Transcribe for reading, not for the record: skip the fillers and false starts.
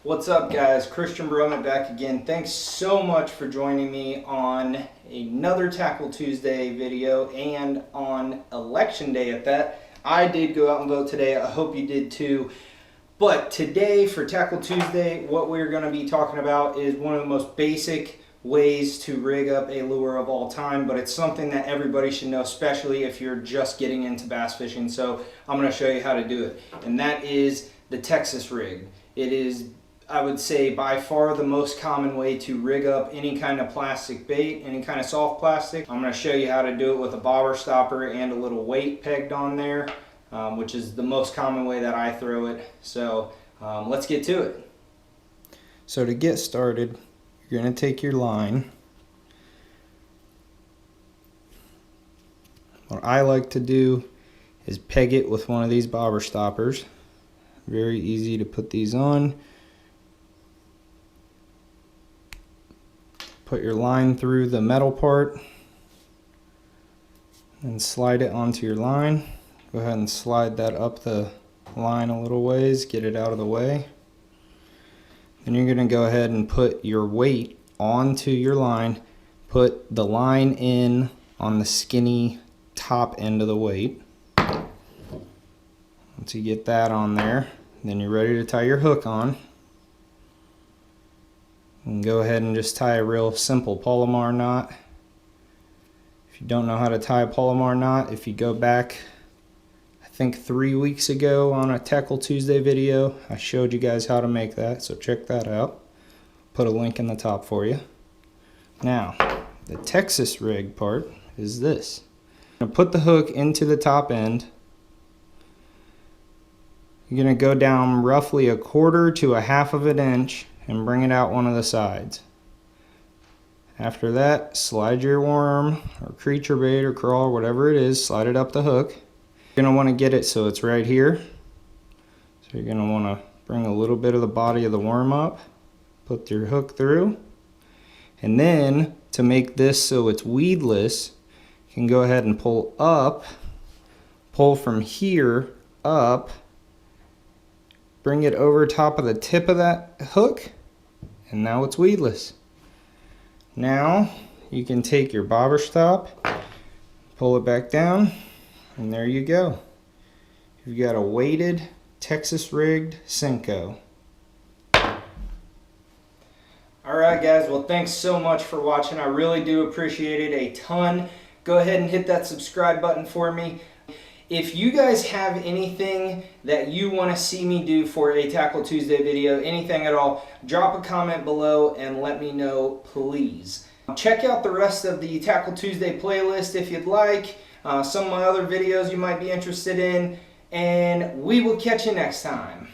What's up, guys? Christian Brummett back again. Thanks so much for joining me on another Tackle Tuesday video and on Election Day at that. I did go out and vote today. I hope you did too. But today for Tackle Tuesday, what we're going to be talking about is one of the most basic ways to rig up a lure of all time, but it's something that everybody should know, especially if you're just getting into bass fishing. So I'm going to show you how to do it, and that is the Texas rig. It is, I would say, by far the most common way to rig up any kind of plastic bait, any kind of soft plastic. I'm going to show you how to do it with a bobber stopper and a little weight pegged on there, which is the most common way that I throw it. So let's get to it. So to get started, you're going to take your line. What I like to do is peg it with one of these bobber stoppers. Very easy to put these on. Put your line through the metal part and slide it onto your line. Go ahead and slide that up the line a little ways, get it out of the way. Then you're going to go ahead and put your weight onto your line. Put the line in on the skinny top end of the weight. Once you get that on there, then you're ready to tie your hook on. And go ahead and just tie a real simple Palomar knot. If you don't know how to tie a Palomar knot, if you go back, I think 3 weeks ago on a Tackle Tuesday video, I showed you guys how to make that, so check that out. Put a link in the top for you. Now, the Texas rig part is this. I'm going to put the hook into the top end. You're going to go down roughly 1/4 to 1/2 of an inch and bring it out one of the sides. After that, slide your worm or creature bait or crawl, whatever it is, slide it up the hook. You're going to want to get it so it's right here. So you're going to want to bring a little bit of the body of the worm up, put your hook through, and then to make this so it's weedless, you can go ahead and pull up, pull from here up, bring it over top of the tip of that hook, and now it's weedless. Now you can take your bobber stop, pull it back down, and there you go. You've got a weighted Texas rigged Senko. Alright guys, well thanks so much for watching. I really do appreciate it a ton. Go ahead and hit that subscribe button for me. If you guys have anything that you want to see me do for a Tackle Tuesday video, anything at all, drop a comment below and let me know, please. Check out the rest of the Tackle Tuesday playlist if you'd like, some of my other videos you might be interested in, and we will catch you next time.